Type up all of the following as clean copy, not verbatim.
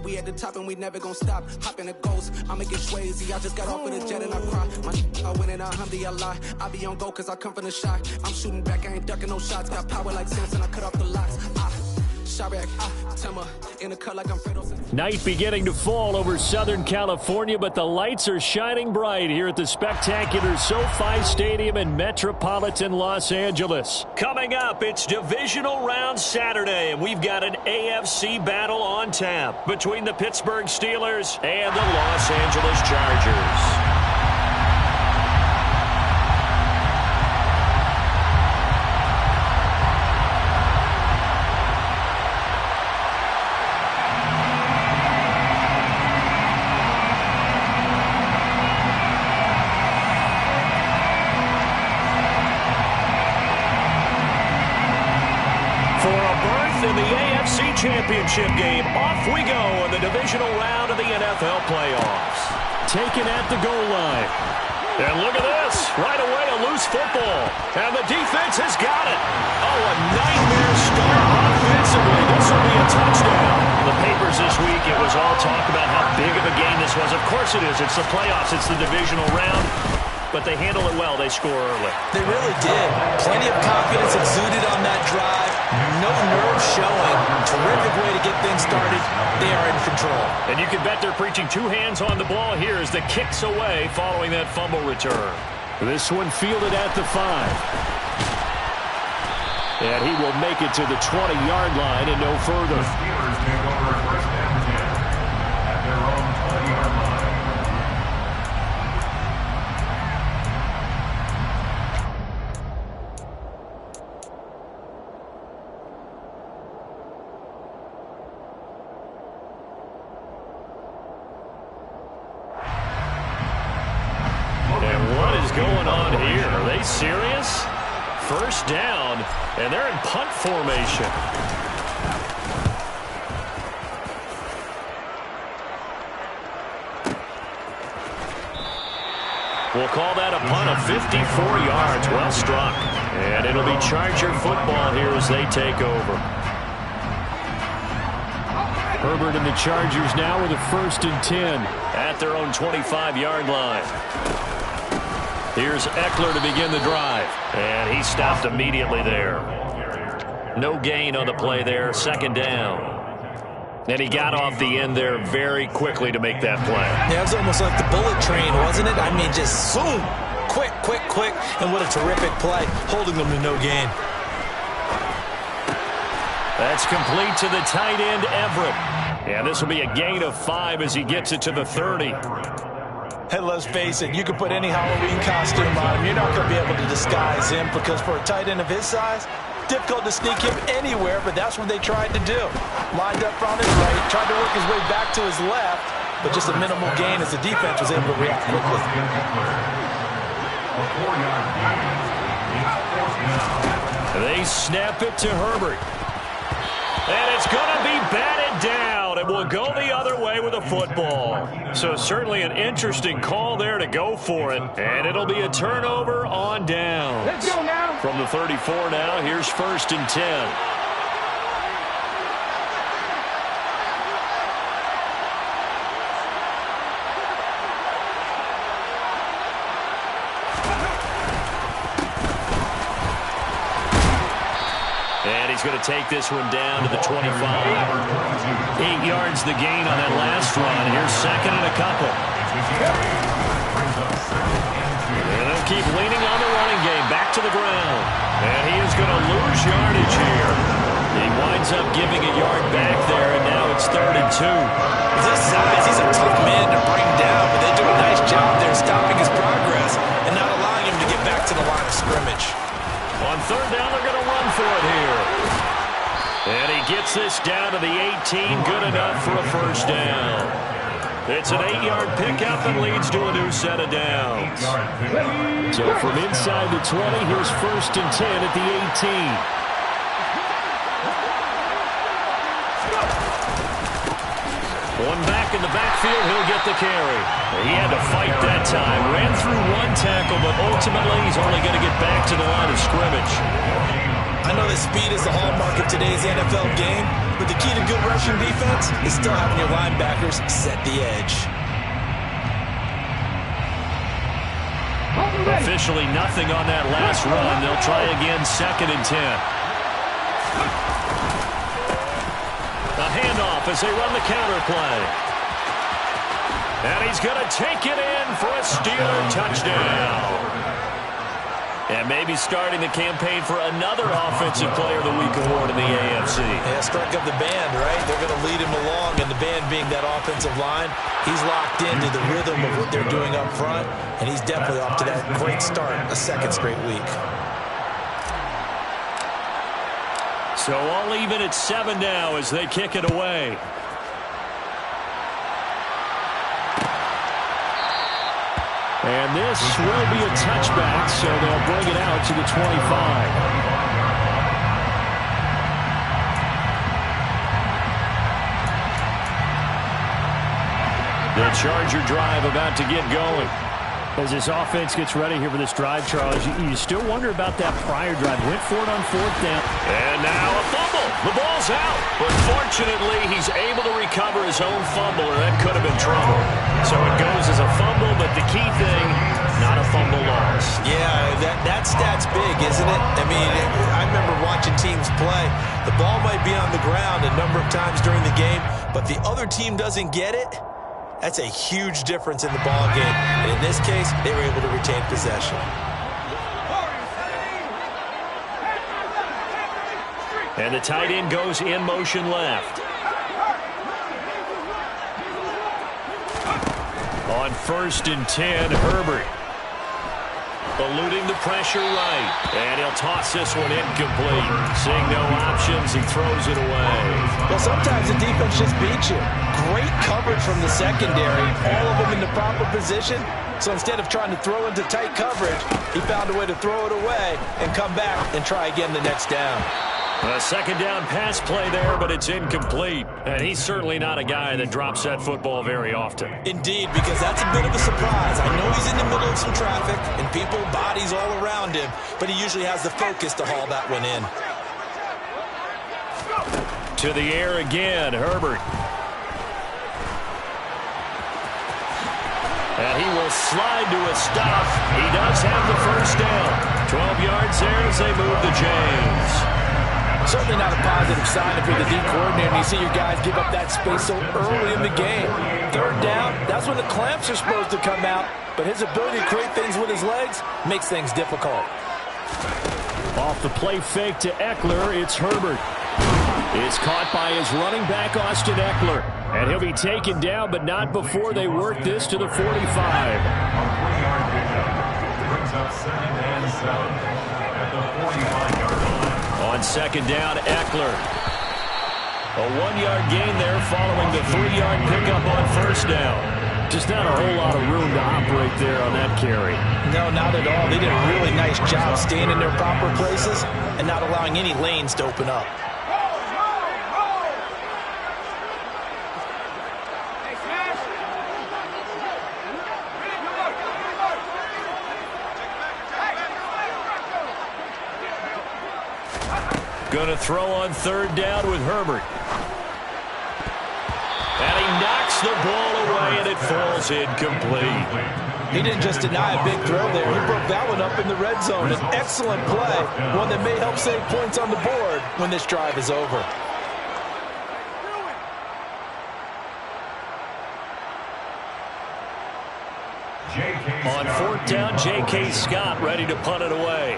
We at the top and we never gonna stop. Hop in a ghost, I'ma get Swayze. I just got off with a jet and I cry. I win in alhamdulillah. I be on go cause I come from the shot. I'm shooting back, I ain't ducking no shots. Got power like Samson, I cut off the locks. Night beginning to fall over Southern California, but the lights are shining bright here at the spectacular SoFi Stadium in metropolitan Los Angeles. Coming up, it's divisional round Saturday, and we've got an AFC battle on tap between the Pittsburgh Steelers and the Los Angeles Chargers. Championship game. Off we go in the divisional round of the NFL playoffs. Taken at the goal line. And look at this. Right away, a loose football. And the defense has got it. Oh, a nightmare start offensively. This will be a touchdown. The papers this week, it was all talk about how big of a game this was. Of course it is. It's the playoffs. It's the divisional round. But they handle it well. They score early. They really did. Plenty of confidence exuded on that drive. No nerves showing. Terrific way to get things started. They are in control. And you can bet they're preaching two hands on the ball here as the kick's away following that fumble return. This one fielded at the 5. And he will make it to the 20-yard line and no further. The Steelers take over first down and 10 at their own 20-yard line. Serious? First down, and they're in punt formation. We'll call that a punt of 54 yards. Well struck. And it'll be Charger football here as they take over. Herbert and the Chargers now with a 1st and 10 at their own 25-yard line. Here's Eckler to begin the drive. And he stopped immediately there. No gain on the play there. 2nd down. And he got off the end there very quickly to make that play. Yeah, it was almost like the bullet train, wasn't it? I mean, just zoom. Quick, quick, quick. And what a terrific play, holding them to no gain. That's complete to the tight end, Everett. And this will be a gain of 5 as he gets it to the 30. Hey, let's face it, you can put any Halloween costume on him. You're not going to be able to disguise him because for a tight end of his size, difficult to sneak him anywhere, but that's what they tried to do. Lined up on his right, tried to work his way back to his left, but just a minimal gain as the defense was able to react quickly. They snap it to Herbert. And it's going to be batted down. It will go the other way with a football. So certainly an interesting call there to go for it. And it'll be a turnover on down. Let's go now. From the 34 now, here's 1st and 10. He's going to take this one down to the 25. 8 yards the gain on that last run. Here's 2nd and a couple. And they'll keep leaning on the running game. Back to the ground. And he is going to lose yardage here. He winds up giving a yard back there, and now it's 3rd and 2. With his size, he's a tough man to bring down, but they do a nice job there stopping his progress and not allowing him to get back to the line of scrimmage. On 3rd down, they're going to run for it here. And he gets this down to the 18. Good enough for a 1st down. It's an 8-yard pickup and leads to a new set of downs. So from inside the 20, here's 1st and 10 at the 18. One back in the backfield, he'll get the carry. He had to fight that time. Ran through one tackle, but ultimately he's only going to get back to the line of scrimmage. I know that speed is the hallmark of today's NFL game, but the key to good rushing defense is still having your linebackers set the edge. Officially nothing on that last run. They'll try again, 2nd and 10. A handoff as they run the counter play. And he's going to take it in for a Steeler touchdown. And maybe starting the campaign for another Offensive Player of the Week award in the AFC. Yeah, strike up the band, right? They're going to lead him along, and the band being that offensive line, he's locked into the rhythm of what they're doing up front, and he's definitely off to that great start, a 2nd straight week. So all even at 7 now as they kick it away. And this will be a touchback, so they'll bring it out to the 25. The Charger drive about to get going. As this offense gets ready here for this drive, Charles, you still wonder about that prior drive. Went for it on 4th down. And now a fumble. The ball's out. But fortunately, he's able to recover his own fumble, or that could have been trouble. So it goes as a fumble, but the key thing, not a fumble loss. Yeah, that stat's big, isn't it? I mean, I remember watching teams play. The ball might be on the ground a number of times during the game, but the other team doesn't get it. That's a huge difference in the ball game. And in this case, they were able to retain possession. And the tight end goes in motion left. On 1st and 10, Herbert. Eluding the pressure right. And he'll toss this one incomplete. Seeing no options, he throws it away. Well, sometimes the defense just beats you. Great coverage from the secondary. All of them in the proper position. So instead of trying to throw into tight coverage, he found a way to throw it away and come back and try again the next down. A 2nd down pass play there, but it's incomplete. And he's certainly not a guy that drops that football very often. Indeed, because that's a bit of a surprise. I know he's in the middle of some traffic and people, bodies all around him, but he usually has the focus to haul that one in. To the air again, Herbert. And he will slide to a stop. He does have the 1st down. 12 yards there as they move to James. Certainly not a positive sign if you're the D coordinator and you see your guys give up that space so early in the game. 3rd down, that's when the clamps are supposed to come out, but his ability to create things with his legs makes things difficult. Off the play fake to Eckler, it's Herbert. It's caught by his running back, Austin Eckler. And he'll be taken down, but not before they work this to the 45. On 40-yard pickup, brings up 2nd and 7 at the 45-yard line. On 2nd down, Eckler. A 1-yard gain there following the 3-yard pickup on 1st down. Just not a whole lot of room to operate there on that carry. No, not at all. They did a really nice job staying in their proper places and not allowing any lanes to open up. Going to throw on 3rd down with Herbert. And he knocks the ball away, and it falls incomplete. He didn't just deny a big throw there. He broke that one up in the red zone. An excellent play, one that may help save points on the board when this drive is over. On 4th down, J.K. Scott ready to punt it away.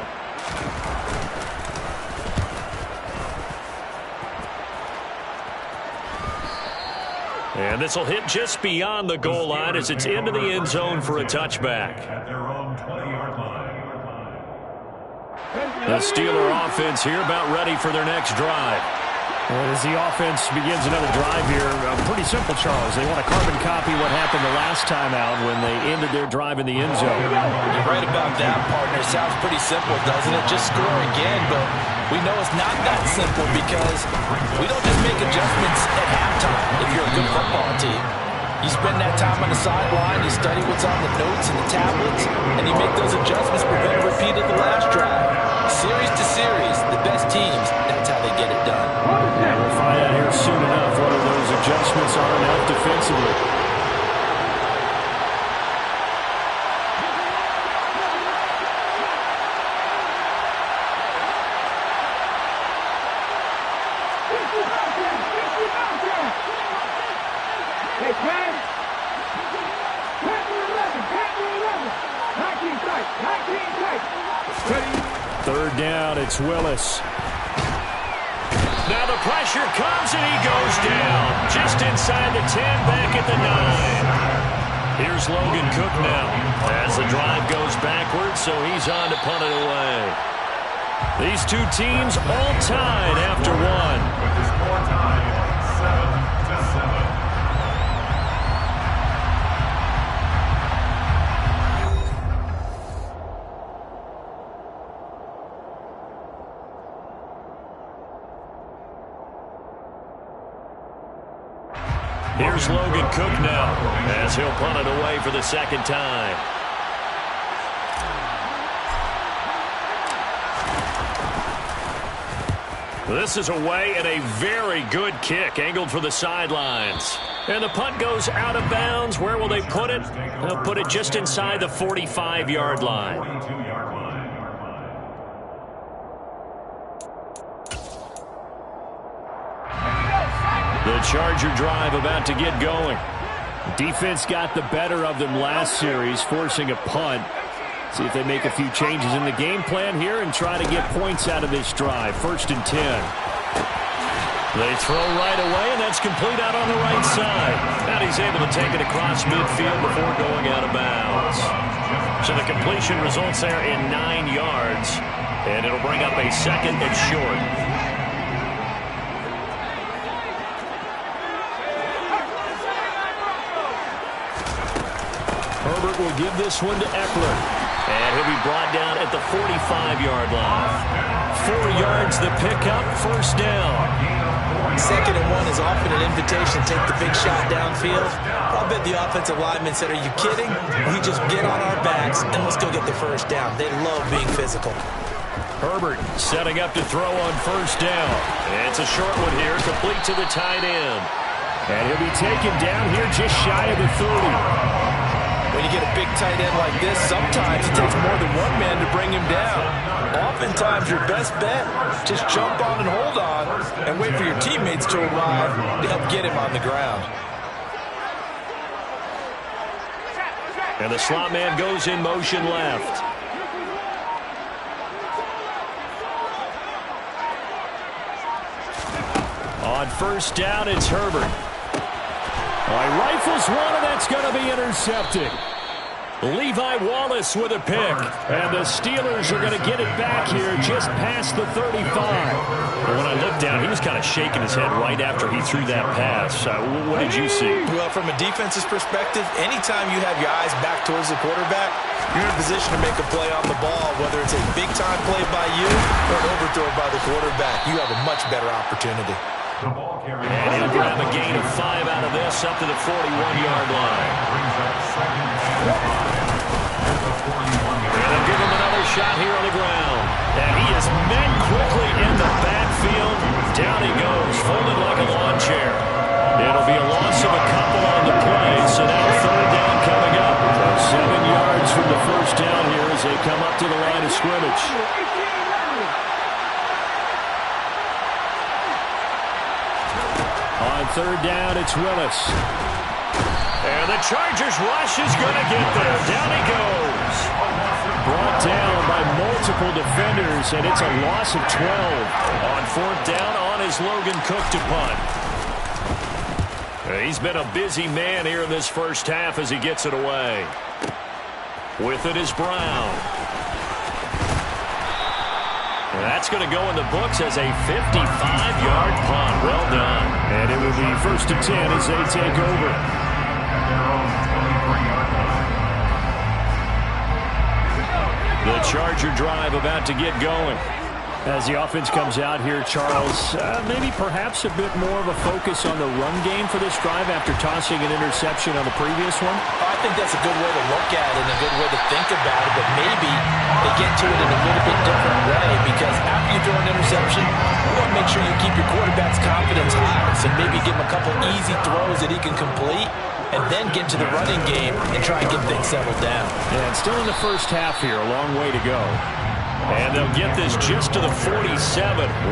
And this will hit just beyond the goal line as it's into the end zone for a touchback. At their own 20-yard line. The Steeler offense here about ready for their next drive. Well, as the offense begins another drive here, pretty simple, Charles. They want to carbon copy what happened the last time out when they ended their drive in the end zone. You're right about that, partner. Sounds pretty simple, doesn't it? Just score again, but we know it's not that simple because we don't just make adjustments at halftime if you're a good football team. You spend that time on the sideline, you study what's on the notes and the tablets, and you make those adjustments to prevent a repeat of the last drive. Series to series, the best teams, that's how they get it done. And we'll find out here soon enough whether those adjustments are enough defensively. Third down, it's Willis. Now the pressure comes and he goes down. Just inside the 10, back at the 9. Here's Logan Cook now. As the drive goes backwards, so he's on to punt it away. These two teams all tied after one. With the score tied 7-7. Here's Logan Cook now, as he'll punt it away for the second time. This is away and a very good kick, angled for the sidelines. And the punt goes out of bounds. Where will they put it? They'll put it just inside the 45-yard line. 42-yard line. The Charger drive about to get going. Defense got the better of them last series, forcing a punt. See if they make a few changes in the game plan here and try to get points out of this drive. 1st and 10. They throw right away, and that's complete out on the right side. And he's able to take it across midfield before going out of bounds. So the completion results there in 9 yards, and it'll bring up a 2nd and short. Herbert will give this one to Eckler. And he'll be brought down at the 45-yard line. 4 yards the pickup, 1st down. 2nd and 1 is often an invitation to take the big shot downfield. I'll bet the offensive lineman said, are you kidding? We just get on our backs and let's go get the 1st down. They love being physical. Herbert setting up to throw on 1st down. It's a short one here, complete to the tight end. And he'll be taken down here just shy of the 30. When you get a big tight end like this, sometimes it takes more than one man to bring him down. Oftentimes, your best bet, just jump on and hold on and wait for your teammates to arrive to help get him on the ground. And the slot man goes in motion left. On 1st down, it's Herbert. He rifles one, and that's going to be intercepted. Levi Wallace with a pick. And the Steelers are going to get it back here just past the 35. Well, when I looked down, he was kind of shaking his head right after he threw that pass. What did you see? Well, from a defense's perspective, anytime you have your eyes back towards the quarterback, you're in a position to make a play on the ball, whether it's a big-time play by you or an overthrow by the quarterback. You have a much better opportunity. And he'll grab a gain of 5 out of this, up to the 41-yard line. And they'll give him another shot here on the ground. And he is met quickly in the backfield. Down he goes, folded like a lawn chair. It'll be a loss of a couple on the play, so now 3rd down coming up. So 7 yards from the 1st down here as they come up to the line of scrimmage. On 3rd down, it's Willis. And the Chargers rush is going to get there. Down he goes. Brought down by multiple defenders, and it's a loss of 12. On 4th down, on is Logan Cook to punt. He's been a busy man here in this 1st half as he gets it away. With it is Brown. That's going to go in the books as a 55-yard punt. Well done. And it will be 1st and 10 as they take over. The Charger drive about to get going. As the offense comes out here, Charles, maybe perhaps a bit more of a focus on the run game for this drive after tossing an interception on the previous one? I think that's a good way to look at it and a good way to think about it, but maybe they get to it in a little bit different way because after you throw an interception, you want to make sure you keep your quarterback's confidence high. So maybe give him a couple easy throws that he can complete and then get to the running game and try and get things settled down. Yeah, it's still in the first half here, a long way to go. And they'll get this just to the 47,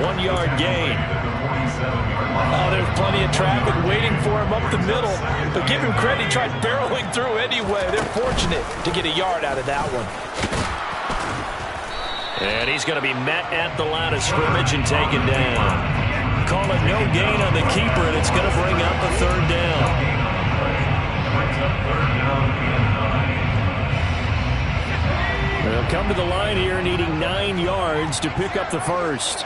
1-yard gain. Oh, there's plenty of traffic waiting for him up the middle. But give him credit, he tried barreling through anyway. They're fortunate to get a yard out of that one. And he's going to be met at the line of scrimmage and taken down. Call it no gain on the keeper, and it's going to bring up a third down. They'll come to the line here needing 9 yards to pick up the first.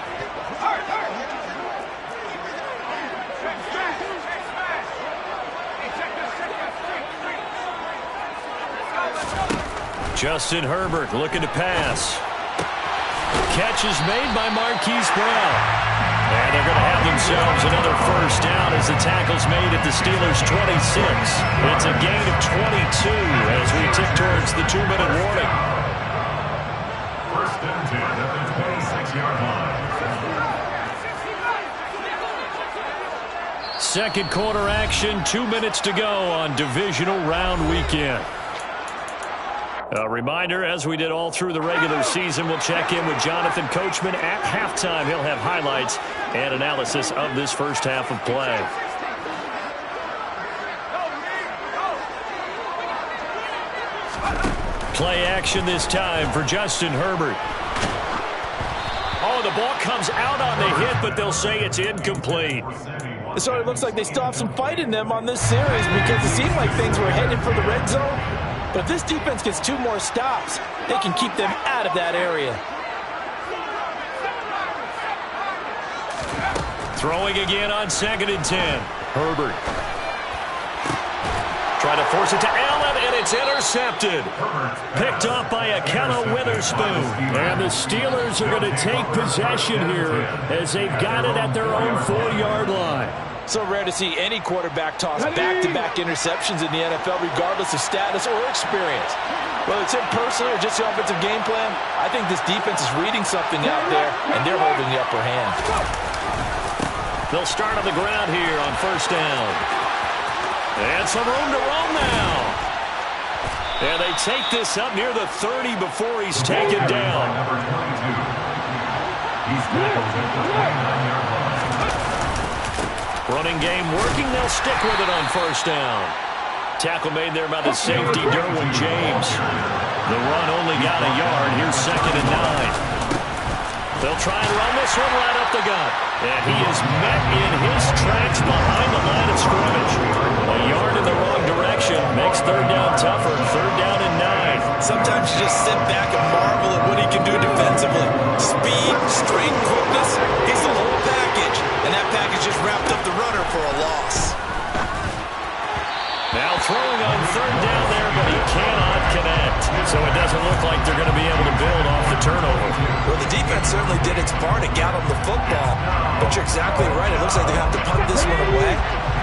Justin Herbert looking to pass. Catch is made by Marquise Brown. And they're going to have themselves another first down as the tackle's made at the Steelers' 26. It's a gain of 22 as we tick towards the 2-minute warning. First and 10 at the 26-yard line. Second quarter action, 2 minutes to go on divisional round weekend. A reminder, as we did all through the regular season, we'll check in with Jonathan Coachman at halftime. He'll have highlights and analysis of this first half of play. Play action this time for Justin Herbert. Oh, the ball comes out on the hit, but they'll say it's incomplete. So it looks like they still have some fight in them on this series because it seemed like things were headed for the red zone. But if this defense gets 2 more stops, they can keep them out of that area. Throwing again on 2nd and 10. Herbert. Trying to force it to Allen, and it's intercepted. Picked off by Ahkello Witherspoon. And the Steelers are going to take possession here as they've got it at their own 4-yard line. So rare to see any quarterback toss back-to-back interceptions in the NFL, regardless of status or experience. Whether it's him personally or just the offensive game plan, I think this defense is reading something out there, and they're holding the upper hand. They'll start on the ground here on first down. And some room to roam now. And they take this up near the 30 before he's taken down. Number 22. He's tackled at the 29-yard line. Running game working. They'll stick with it on first down. Tackle made there by the safety, Derwin James. The run only got a yard. Here's 2nd and 9. They'll try and run this one right up the gut. And he is met in his tracks behind the line of scrimmage. A yard in the wrong direction makes third down tougher. 3rd down and 9. Sometimes you just sit back and marvel at what he can do defensively. Speed, strength, quickness, he's the whole package. And that package just wrapped up the runner for a loss. Now throwing on 3rd down there, but he cannot connect. So it doesn't look like they're going to be able to build off the turnover. Well, the defense certainly did its part to get them the football. But you're exactly right. It looks like they're going to have to punt this one away.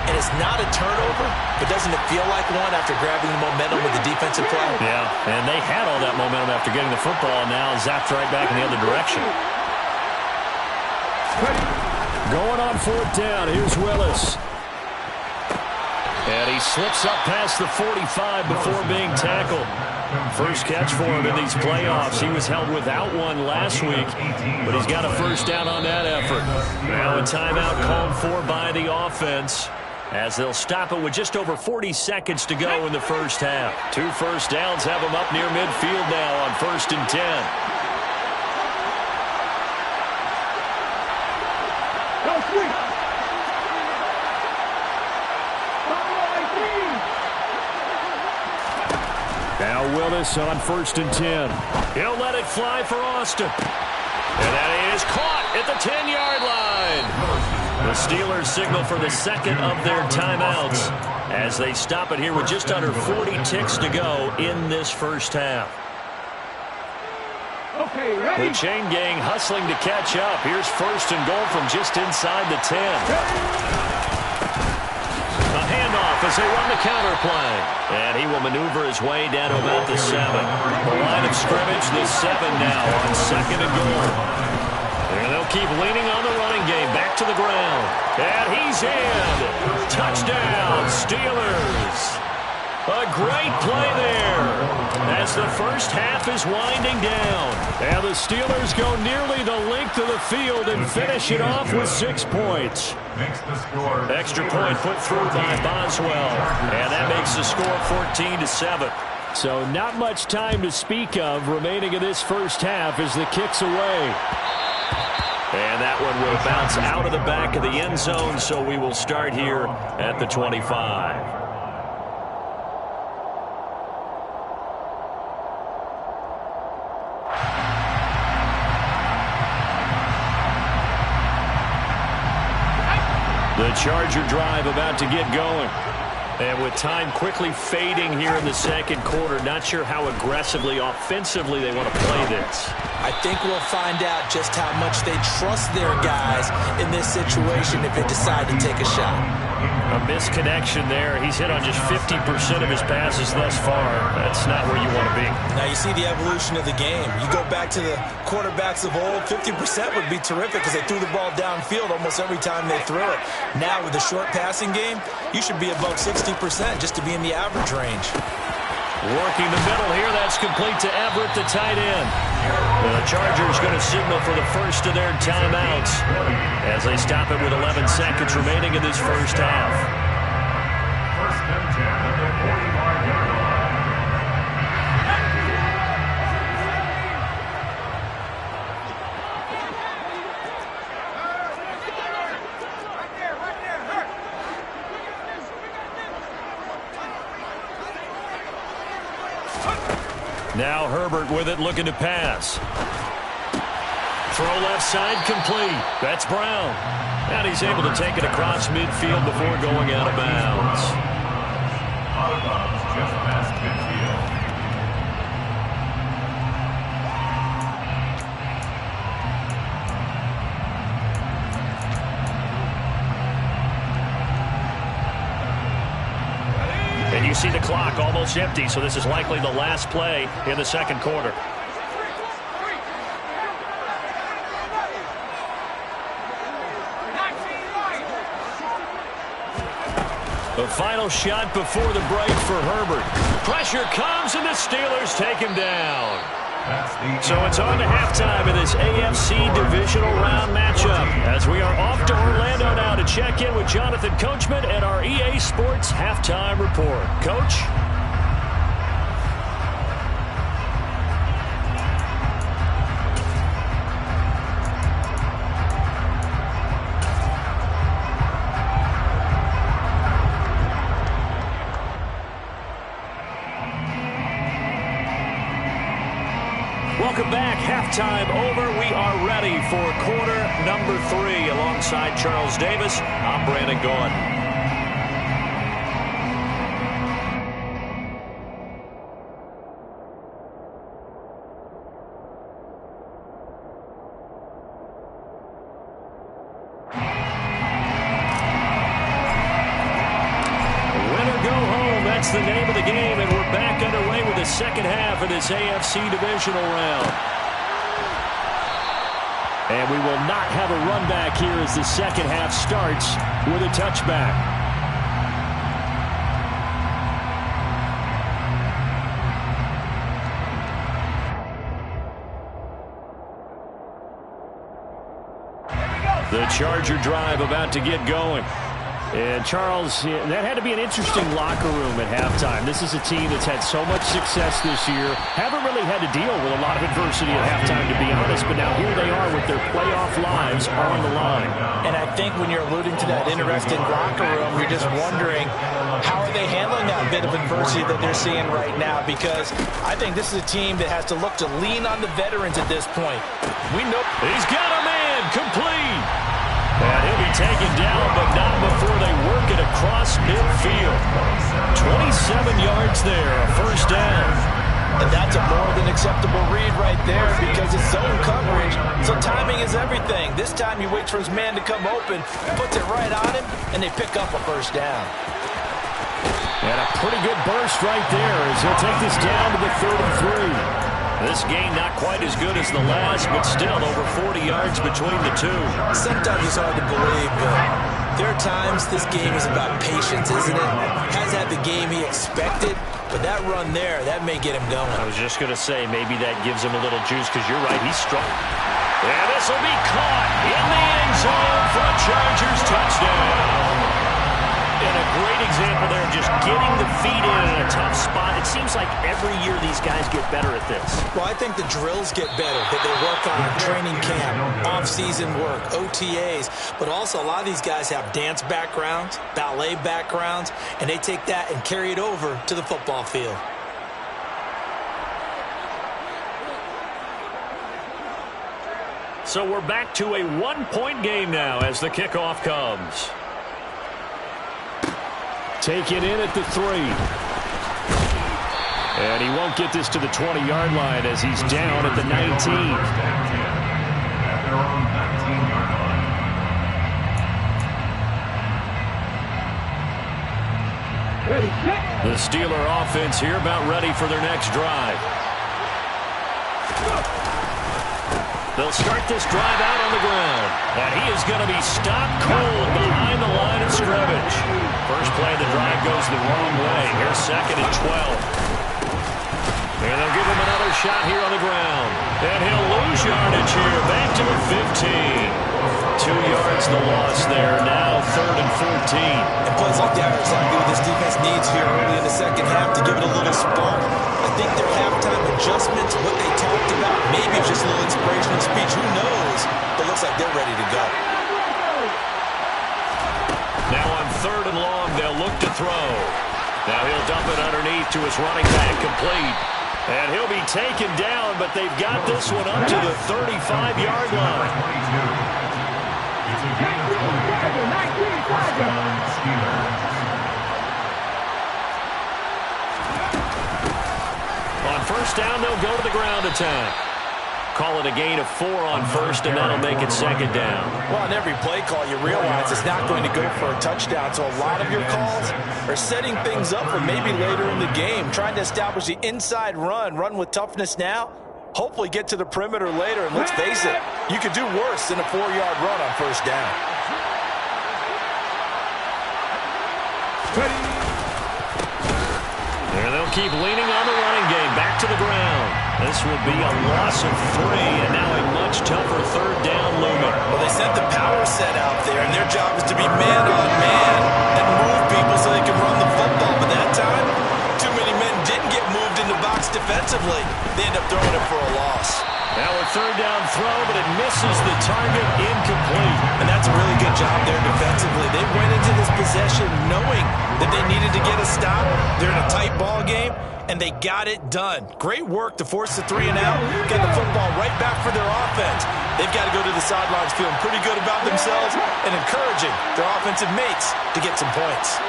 And it's not a turnover, but doesn't it feel like one after grabbing the momentum with the defensive play? Yeah, and they had all that momentum after getting the football, and now zapped right back in the other direction. Going on 4th down, here's Willis. And he slips up past the 45 before being tackled. First catch for him in these playoffs. He was held without one last week, but he's got a first down on that effort. Now a timeout called for by the offense as they'll stop it with just over 40 seconds to go in the first half. 2 first downs have them up near midfield now on 1st and 10. Now Willis on 1st and 10. He'll let it fly for Austin. And that is caught at the 10-yard line. The Steelers signal for the 2nd of their timeouts as they stop it here with just under 40 ticks to go in this first half. The chain gang hustling to catch up. Here's first and goal from just inside the 10. A handoff as they run the counter play. And he will maneuver his way down to about the 7. The line of scrimmage, the 7 now on second and goal. And they'll keep leaning on the running game. Back to the ground. And he's in. Touchdown, Steelers. A great play there as the first half is winding down. And the Steelers go nearly the length of the field and finish it off with 6 points. Extra point put through by Boswell. And that makes the score 14-7. So not much time to speak of remaining in this first half as the kick's away. And that one will bounce out of the back of the end zone, so we will start here at the 25. The Charger drive about to get going. And with time quickly fading here in the second quarter, not sure how aggressively, offensively they want to play this. I think we'll find out just how much they trust their guys in this situation if they decide to take a shot. A misconnection there. He's hit on just 50% of his passes thus far. That's not where you want to be. Now you see the evolution of the game. You go back to the quarterbacks of old, 50% would be terrific because they threw the ball downfield almost every time they threw it. Now with the short passing game, you should be above 60% just to be in the average range. Working the middle here. That's complete to Everett, the tight end. The Chargers going to signal for the first of their timeouts as they stop it with 11 seconds remaining in this first half. First and 10 at the 45-yard line. Now Herbert with it, looking to pass. Throw left side, complete. That's Brown. And he's able to take it across midfield before going out of bounds. Out of bounds, just past midfield. And you see the clock almost empty, so this is likely the last play in the second quarter. The final shot before the break for Herbert. Pressure comes, and the Steelers take him down. So it's on to halftime in this AFC divisional round matchup as we are off to Orlando now to check in with Jonathan Coachman and our EA Sports halftime report. Coach? Welcome back. Halftime over. We are ready for quarter number 3. Alongside Charles Davis, I'm Brandon Gaudin. The name of the game, and we're back underway with the second half of this AFC divisional round. And we will not have a run back here as the second half starts with a touchback. The Charger drive about to get going. And, Charles, that had to be an interesting locker room at halftime. This is a team that's had so much success this year. Haven't really had to deal with a lot of adversity at halftime, to be honest. But now here they are with their playoff lives on the line. And I think when you're alluding to that interesting locker room, you're just wondering, how are they handling that bit of adversity that they're seeing right now? Because I think this is a team that has to look to lean on the veterans at this point. We know he's got a man complete. And he'll be taken down, but not before they work it across midfield. 27 yards there, a first down. And that's a more than acceptable read right there because it's zone coverage. So timing is everything. This time he waits for his man to come open, puts it right on him, and they pick up a first down. And a pretty good burst right there as he'll take this down to the 33. This game not quite as good as the last, but still over 40 yards between the two. Sometimes it's hard to believe, but there are times this game is about patience, isn't it? Hasn't had the game he expected, but that run there, that may get him going. I was just going to say, maybe that gives him a little juice because you're right, he's strong. And this will be caught in the end zone for a Chargers touchdown. And a great example there of just getting the feet in a tough spot. It seems like every year these guys get better at this. Well, I think the drills get better that they work on training camp, off-season work, OTAs. But also a lot of these guys have dance backgrounds, ballet backgrounds, and they take that and carry it over to the football field. So we're back to a one-point game now as the kickoff comes. Taken in at the 3. And he won't get this to the 20-yard line as he's down at the 19. At their own 19-yard line. The Steeler offense here about ready for their next drive. They'll start this drive out on the ground. And he is going to be stopped cold behind the line of scrimmage. First play of the drive goes the wrong way. Here's 2nd and 12. And they'll give him another shot here on the ground. And he'll lose yardage here. Back to the 15. 2 yards the loss there. Now 3rd and 14. And plays like that are exactly what this defense needs here early in the second half to give it a little spark. I think their halftime adjustments, what they talked about, maybe it's just a little inspirational speech. Who knows? But it looks like they're ready to go. Now on 3rd and long, they'll look to throw. Now he'll dump it underneath to his running back, complete. And he'll be taken down, but they've got this one up to the 35-yard line. It's a gain of 20. First down, Steelers. On first down, they'll go to the ground attack. Call it a gain of 4 on first, and that'll make it 2nd down. Well, on every play call, you realize it's not going to go for a touchdown. So a lot of your calls are setting things up for maybe later in the game, trying to establish the inside run with toughness now, hopefully get to the perimeter later. And let's face it, you could do worse than a 4-yard run on first down. And they'll keep leaning on the running game. Back to the ground. This will be a loss of 3, and now a much tougher 3rd down looming. Well, they sent the power set out there, and their job is to be man-on-man and move people so they can run the football. But that time, too many men didn't get moved in the box defensively. They end up throwing it for a loss. Now a 3rd down throw, but it misses the target, incomplete. And that's a really good job there defensively. They went into this possession knowing that they needed to get a stop. They're in a tight ball game, and they got it done. Great work to force the 3 and out, get the football right back for their offense. They've got to go to the sidelines feeling pretty good about themselves and encouraging their offensive mates to get some points.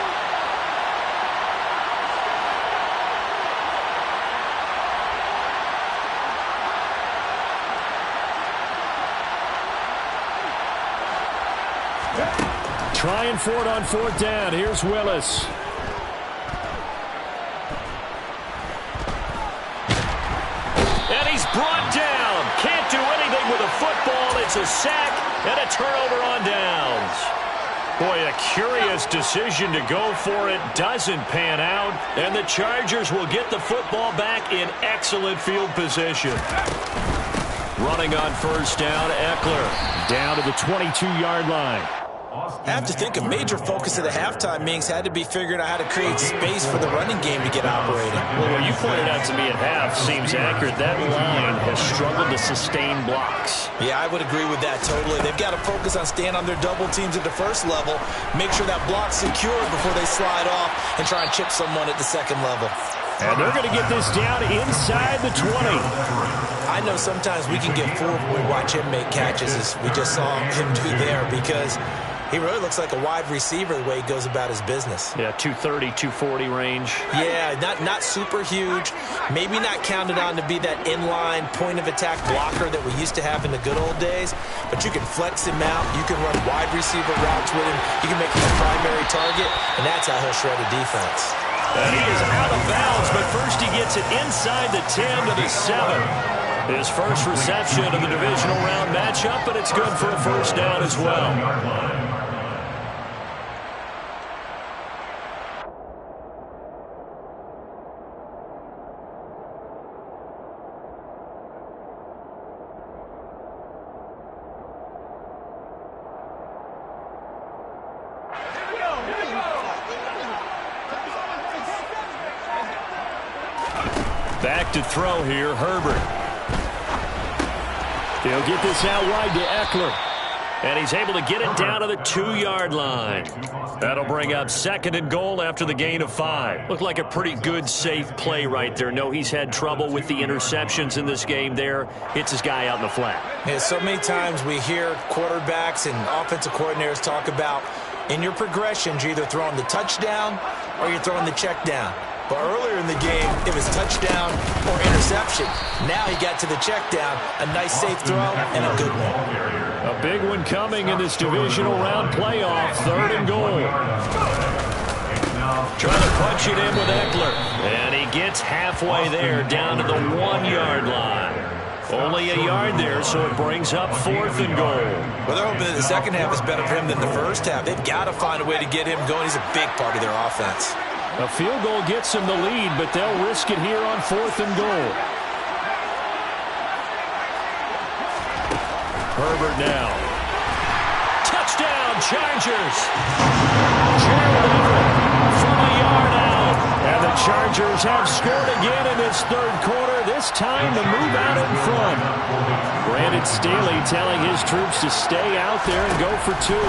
Trying for it on 4th down. Here's Willis. And he's brought down. Can't do anything with a football. It's a sack and a turnover on downs. Boy, a curious decision to go for it. Doesn't pan out. And the Chargers will get the football back in excellent field position. Running on first down, Eckler. Down to the 22-yard line. I have to think a major focus of the halftime meetings had to be figuring out how to create space for the running game to get operating. Well, what you pointed out to me at half seems accurate. That line has struggled to sustain blocks. Yeah, I would agree with that totally. They've got to focus on staying on their double teams at the first level, make sure that block's secure before they slide off and try and chip someone at the second level. And they're going to get this down inside the 20. I know sometimes we can get fooled when we watch him make catches, as we just saw him do there, because He really looks like a wide receiver the way he goes about his business. Yeah, 230, 240 range. Yeah, not super huge. Maybe not counted on to be that inline point-of-attack blocker that we used to have in the good old days, but you can flex him out. You can run wide receiver routes with him. You can make him a primary target, and that's how he'll shred a defense. And he is out of bounds, but first he gets it inside the 10 to the 7. His first reception of the divisional round matchup, but it's good for a first down as well. Back to throw here, Herbert. He'll get this out wide to Eckler. And he's able to get it down to the 2-yard line. That'll bring up 2nd and goal after the gain of 5. Looked like a pretty good, safe play right there. No, he's had trouble with the interceptions in this game there. Hits his guy out in the flat. Yeah, so many times we hear quarterbacks and offensive coordinators talk about in your progressions, you're either throwing the touchdown or you're throwing the check down. But earlier in the game, it was touchdown or interception. Now he got to the check down, a nice safe throw, and a good one. A big one coming in this divisional round playoff, 3rd and goal. Trying to punch it in with Eckler. And he gets halfway there, down to the 1-yard line. Only a yard there, so it brings up 4th and goal. Well, they're hoping that the second half is better for him than the first half. They've got to find a way to get him going. He's a big part of their offense. A field goal gets them the lead, but they'll risk it here on 4th and goal. Herbert now. Touchdown, Chargers. Gerald Everett from a yard out. And the Chargers have scored again in this 3rd quarter, this time to move out in front. Brandon Staley telling his troops to stay out there and go for 2.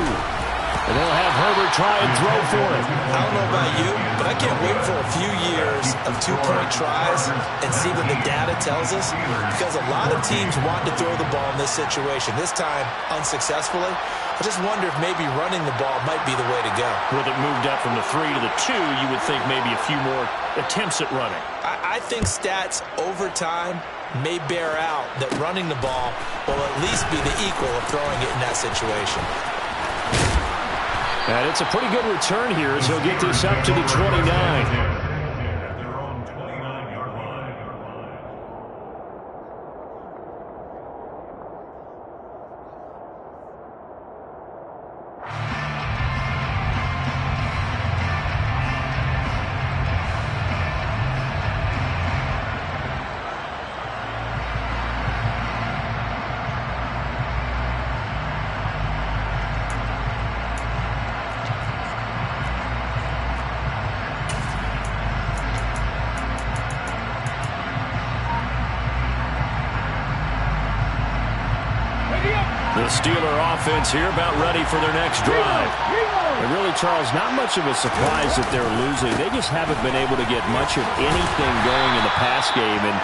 And they'll have Herbert try and throw for it. I don't know about you, but I can't wait for a few years of 2-point tries and see what the data tells us, because a lot of teams want to throw the ball in this situation. This time, unsuccessfully. I just wonder if maybe running the ball might be the way to go. With it moved up from the 3 to the 2, you would think maybe a few more attempts at running. I think stats over time may bear out that running the ball will at least be the equal of throwing it in that situation. And it's a pretty good return here as he'll get this up to the 29. The Steeler offense here about ready for their next drive. And really, Charles, not much of a surprise that they're losing. They just haven't been able to get much of anything going in the pass game. And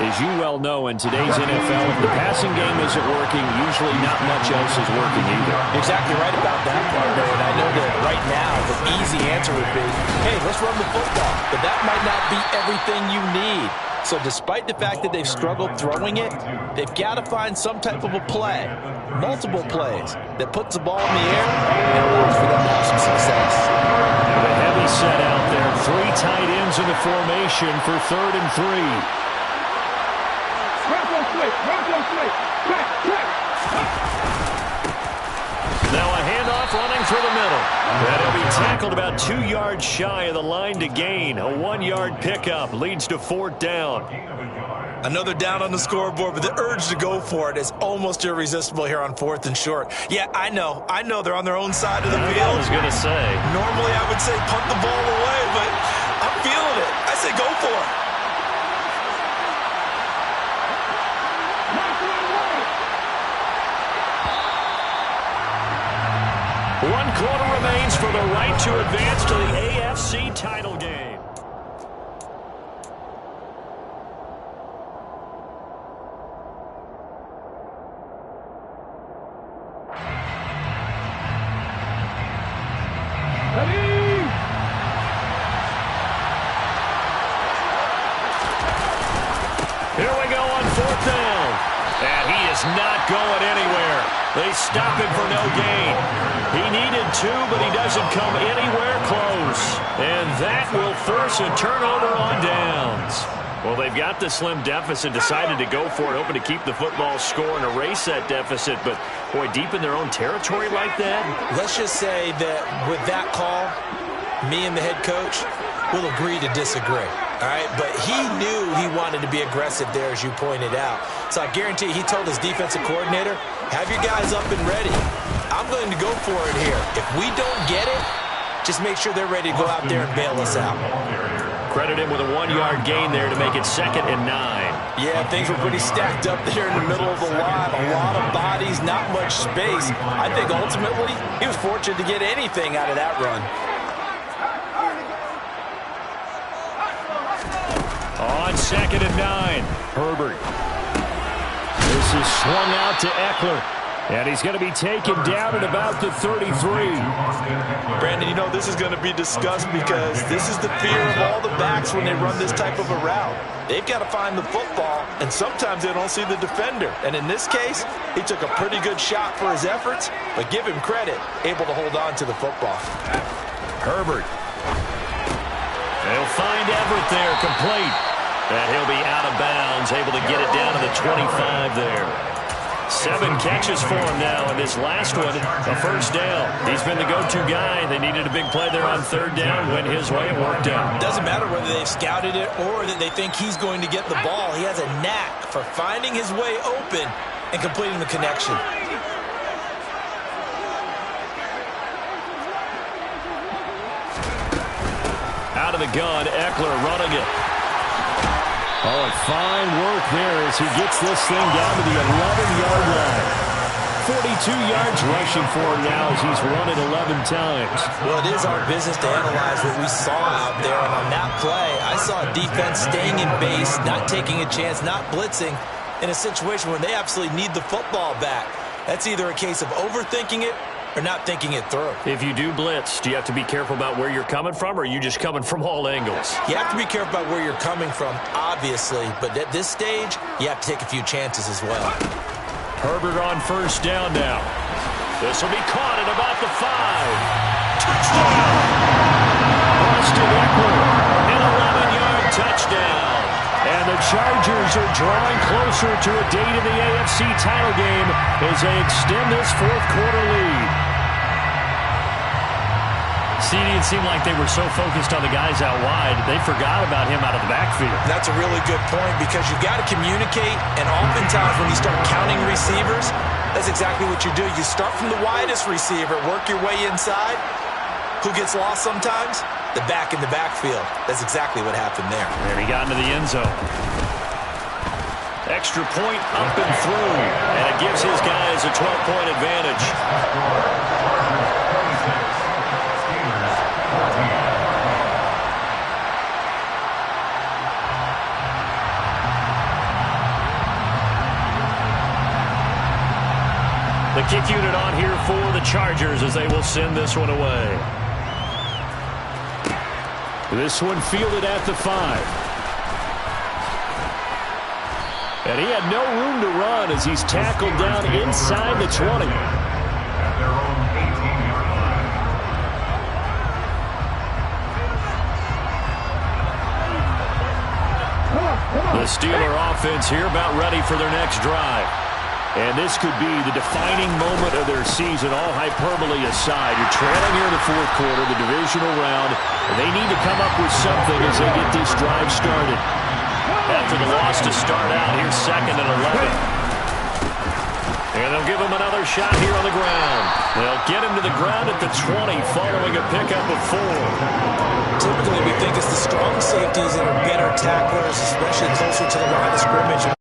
as you well know, in today's NFL, if the passing game isn't working, usually not much else is working either. Exactly right about that part there. And I know that right now the easy answer would be, hey, let's run the football. But that might not be everything you need. So despite the fact that they've struggled throwing it, they've got to find some type of a play, multiple plays, that puts the ball in the air and allows for them to have some success. The heavy set out there. 3 tight ends in the formation for 3rd and 3. Now a handoff running through the middle. And he'll be tackled about 2 yards shy of the line to gain. A 1-yard pickup leads to 4th down. Another down on the scoreboard, but the urge to go for it is almost irresistible here on 4th and short. Yeah, I know they're on their own side of the field. I was going to say. Normally I would say punt the ball away, but I'm feeling it. I say go for it. One quarter remains for the right to advance to the AFC title game. Here we go on 4th down. And he is not going anywhere. They stop him for no gain. He needed 2, but he doesn't come anywhere close. And that will force a turnover on downs. Well, they've got the slim deficit, decided to go for it, hoping to keep the football score and erase that deficit. But, boy, deep in their own territory like that? Let's just say that with that call, me and the head coach will agree to disagree. All right, but he knew he wanted to be aggressive there, as you pointed out. So I guarantee he told his defensive coordinator, have your guys up and ready. I'm going to go for it here. If we don't get it, just make sure they're ready to go out there and bail us out. Credit him with a 1-yard gain there to make it 2nd and 9. Yeah, things were pretty stacked up there in the middle of the line. A lot of bodies, not much space. I think ultimately he was fortunate to get anything out of that run. On 2nd and 9, Herbert. This is swung out to Eckler. And he's going to be taken down at about the 33. Brandon, you know, this is going to be discussed because this is the fear of all the backs when they run this type of a route. They've got to find the football, and sometimes they don't see the defender. And in this case, he took a pretty good shot for his efforts, but give him credit, able to hold on to the football. Herbert. They'll find Everett there, complete. And he'll be out of bounds, able to get it down to the 25 there. 7 catches for him now, and this last one, a first down. He's been the go-to guy. They needed a big play there on 3rd down. Went his way and worked out. Doesn't matter whether they've scouted it or that they think he's going to get the ball. He has a knack for finding his way open and completing the connection. Out of the gun, Eckler running it. Oh, and fine work there as he gets this thing down to the 11-yard line. 42 yards rushing for him now as he's run it 11 times. Well, it is our business to analyze what we saw out there. And on that play, I saw a defense staying in base, not taking a chance, not blitzing in a situation where they absolutely need the football back. That's either a case of overthinking it or not thinking it through. If you do blitz, do you have to be careful about where you're coming from, or are you just coming from all angles? You have to be careful about where you're coming from, obviously, but at this stage, you have to take a few chances as well. Herbert on 1st down now. This will be caught at about the 5. Touchdown! Austin Eckler, an 11-yard touchdown. And the Chargers are drawing closer to a date in the AFC title game as they extend this 4th quarter lead. CD, it seemed like they were so focused on the guys out wide, they forgot about him out of the backfield. That's a really good point because you've got to communicate, and oftentimes when you start counting receivers, that's exactly what you do. You start from the widest receiver, work your way inside. Who gets lost sometimes? The back in the backfield. That's exactly what happened there. And he got into the end zone. Extra point up and through, and it gives his guys a 12-point advantage. The kick unit on here for the Chargers as they will send this one away. This one fielded at the 5. And he had no room to run as he's tackled down inside the 20. The Steeler offense here about ready for their next drive. And this could be the defining moment of their season, all hyperbole aside. You're trailing here in the 4th quarter, the divisional round, and they need to come up with something as they get this drive started. After the loss to start out, here's 2nd and 11. And they'll give him another shot here on the ground. They'll get him to the ground at the 20 following a pickup of 4. Typically, we think it's the strong safeties that are better tacklers, especially closer to the line of scrimmage.